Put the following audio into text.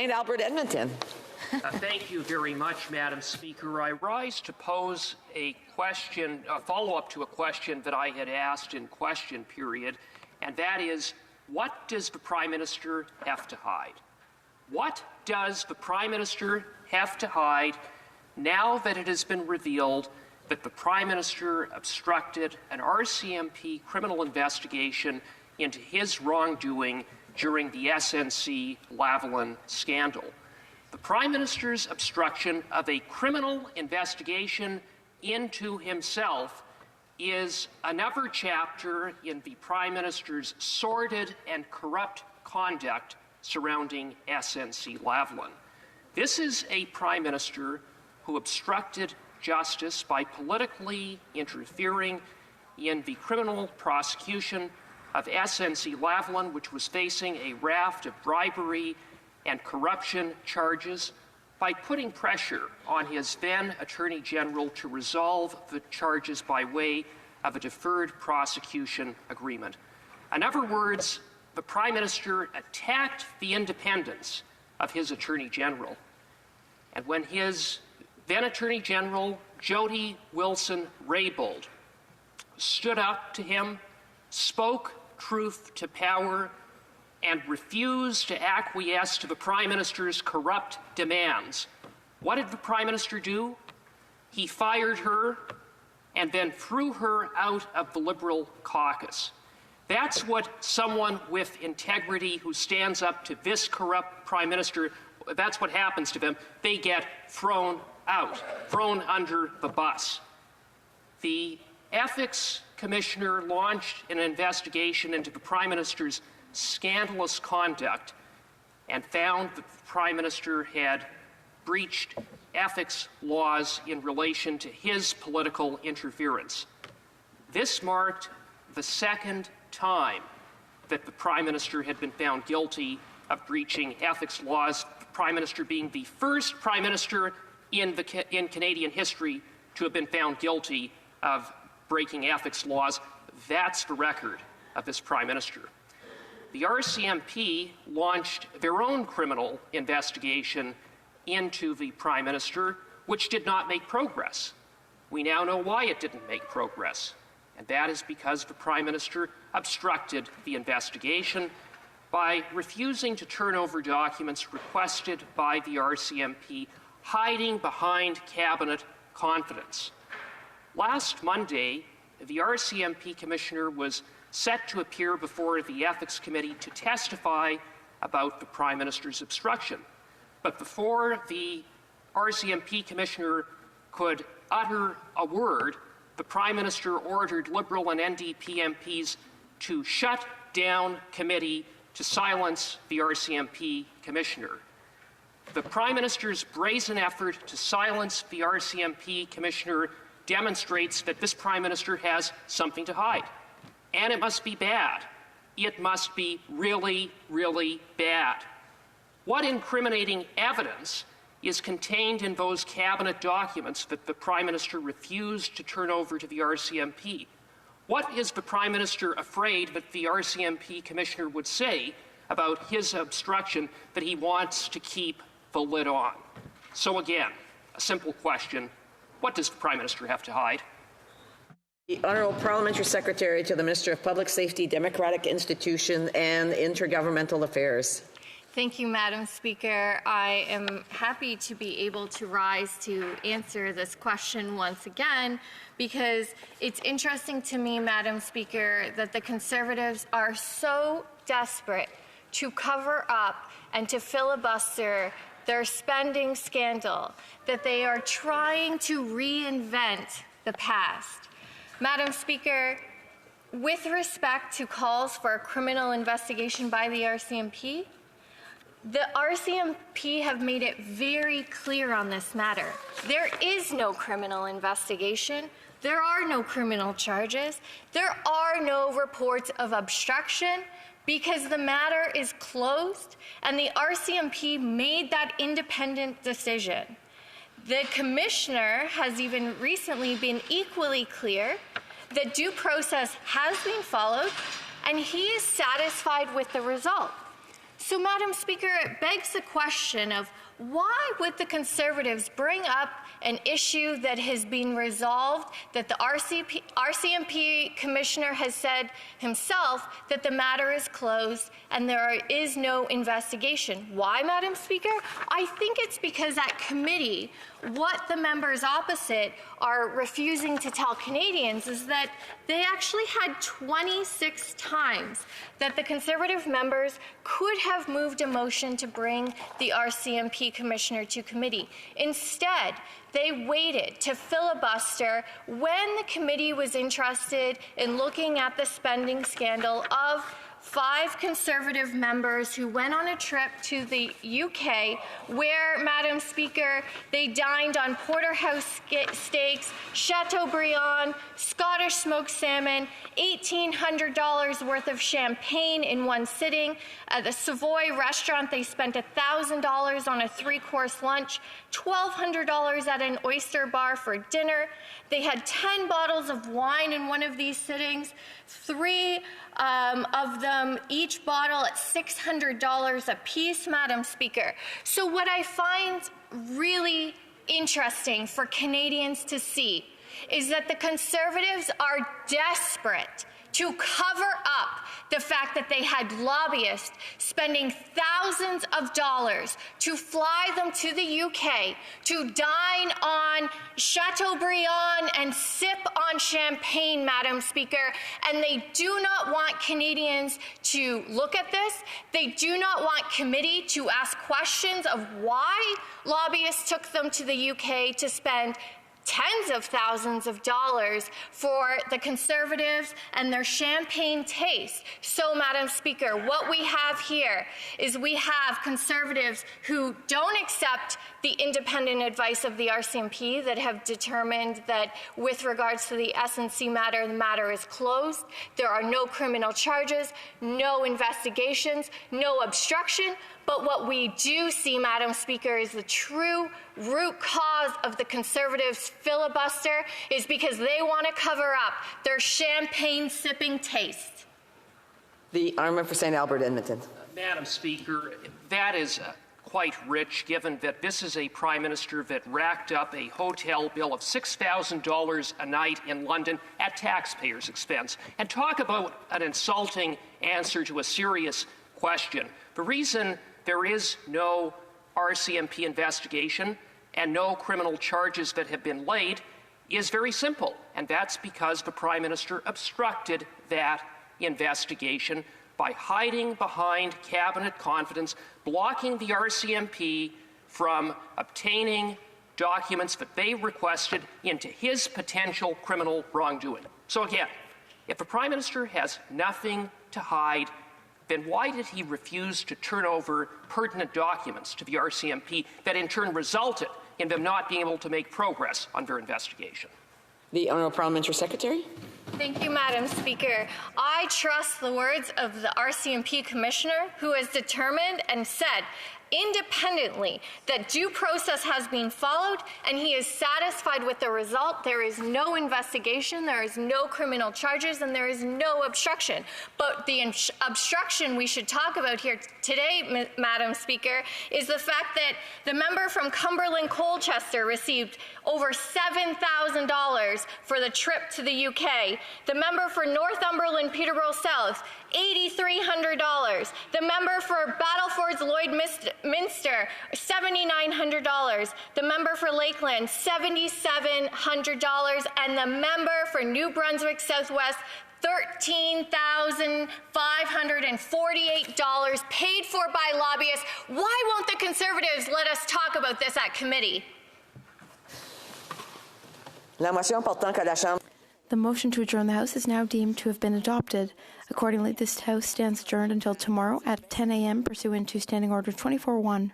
St. Albert, Edmonton. Thank you very much, Madam Speaker. I rise to pose a question, a follow-up to a question that I had asked in question period, and that is, what does the Prime Minister have to hide? What does the Prime Minister have to hide now that it has been revealed that the Prime Minister obstructed an RCMP criminal investigation into his wrongdoing during the SNC-Lavalin scandal? The Prime Minister's obstruction of a criminal investigation into himself is another chapter in the Prime Minister's sordid and corrupt conduct surrounding SNC-Lavalin. This is a Prime Minister who obstructed justice by politically interfering in the criminal prosecution of SNC-Lavalin, which was facing a raft of bribery and corruption charges, by putting pressure on his then Attorney General to resolve the charges by way of a deferred prosecution agreement. In other words, the Prime Minister attacked the independence of his Attorney General. And when his then Attorney General, Jody Wilson-Raybould, stood up to him, spoke truth to power, and refused to acquiesce to the Prime Minister's corrupt demands, what did the Prime Minister do? He fired her and then threw her out of the Liberal caucus. That's what someone with integrity who stands up to this corrupt Prime Minister, that's what happens to them. They get thrown out, thrown under the bus. The Ethics Commissioner launched an investigation into the Prime Minister's scandalous conduct and found that the Prime Minister had breached ethics laws in relation to his political interference. This marked the second time that the Prime Minister had been found guilty of breaching ethics laws, the Prime Minister being the first Prime Minister in Canadian history to have been found guilty of breaking ethics laws. That's the record of this Prime Minister. The RCMP launched their own criminal investigation into the Prime Minister, which did not make progress. We now know why it didn't make progress, and that is because the Prime Minister obstructed the investigation by refusing to turn over documents requested by the RCMP, hiding behind cabinet confidence. Last Monday, the RCMP Commissioner was set to appear before the Ethics Committee to testify about the Prime Minister's obstruction. But before the RCMP Commissioner could utter a word, the Prime Minister ordered Liberal and NDP MPs to shut down committee to silence the RCMP Commissioner. The Prime Minister's brazen effort to silence the RCMP Commissioner demonstrates that this Prime Minister has something to hide. And it must be bad. It must be really, really bad. What incriminating evidence is contained in those cabinet documents that the Prime Minister refused to turn over to the RCMP? What is the Prime Minister afraid that the RCMP Commissioner would say about his obstruction that he wants to keep the lid on? So again, a simple question: what does the Prime Minister have to hide? The Honourable Parliamentary Secretary to the Minister of Public Safety, Democratic Institutions and Intergovernmental Affairs. Thank you, Madam Speaker. I am happy to be able to rise to answer this question once again, because it's interesting to me, Madam Speaker, that the Conservatives are so desperate to cover up and to filibuster their spending scandal that they are trying to reinvent the past. Madam Speaker, with respect to calls for a criminal investigation by the RCMP have made it very clear on this matter. There is no criminal investigation. There are no criminal charges. There are no reports of obstruction, because the matter is closed and the RCMP made that independent decision. The Commissioner has even recently been equally clear that due process has been followed and he is satisfied with the result. So, Madam Speaker, it begs the question of why would the Conservatives bring up an issue that has been resolved, that the RCMP Commissioner has said himself that the matter is closed and there is no investigation? Why, Madam Speaker? I think it's because at committee, what the members opposite are refusing to tell Canadians is that they actually had 26 times that the Conservative members could have moved a motion to bring the RCMP Commissioner to committee. Instead, they waited to filibuster when the committee was interested in looking at the spending scandal of 5 Conservative members who went on a trip to the UK where, Madam Speaker, they dined on porterhouse steaks, Chateaubriand, Scottish smoked salmon, $1,800 worth of champagne in one sitting. At the Savoy restaurant, they spent $1,000 on a 3-course lunch, $1,200 at an oyster bar for dinner. They had 10 bottles of wine in one of these sittings, 3 of them, each bottle at $600 a piece, Madam Speaker. So what I find really interesting for Canadians to see is that the Conservatives are desperate to cover up the fact that they had lobbyists spending thousands of dollars to fly them to the UK to dine on Chateaubriand and sip on champagne, Madam Speaker. And they do not want Canadians to look at this. They do not want committee to ask questions of why lobbyists took them to the UK to spend tens of thousands of dollars for the Conservatives and their champagne taste. So, Madam Speaker, what we have here is we have Conservatives who don't accept the independent advice of the RCMP that have determined that with regards to the SNC matter, the matter is closed. There are no criminal charges, no investigations, no obstruction. But what we do see, Madam Speaker, is the true root cause of the Conservatives' filibuster is because they want to cover up their champagne-sipping taste. The honourable for St. Albert, Edmonton. Madam Speaker, that is quite rich, given that this is a Prime Minister that racked up a hotel bill of $6,000 a night in London at taxpayers' expense. And talk about an insulting answer to a serious question. The reason there is no RCMP investigation and no criminal charges that have been laid is very simple, and that's because the Prime Minister obstructed that investigation by hiding behind cabinet confidence, blocking the RCMP from obtaining documents that they requested into his potential criminal wrongdoing. So again, if the Prime Minister has nothing to hide, then why did he refuse to turn over pertinent documents to the RCMP that in turn resulted in them not being able to make progress on their investigation? The Honourable Parliamentary Secretary. Thank you, Madam Speaker. I trust the words of the RCMP Commissioner, who has determined and said independently that due process has been followed and he is satisfied with the result. There is no investigation, there is no criminal charges, and there is no obstruction. But the obstruction we should talk about here today, Madam Speaker, is the fact that the member from Cumberland Colchester received over $7,000 for the trip to the UK. The member for Northumberland Peterborough South, $8,300. The member for Battlefords Lloydminster, $7,900. The member for Lakeland, $7,700. And the member for New Brunswick Southwest, $13,548 paid for by lobbyists. Why won't the Conservatives let us talk about this at committee? La motion portant que la Chambre. The motion to adjourn the House is now deemed to have been adopted. Accordingly, this House stands adjourned until tomorrow at 10 a.m. pursuant to Standing Order 24-1.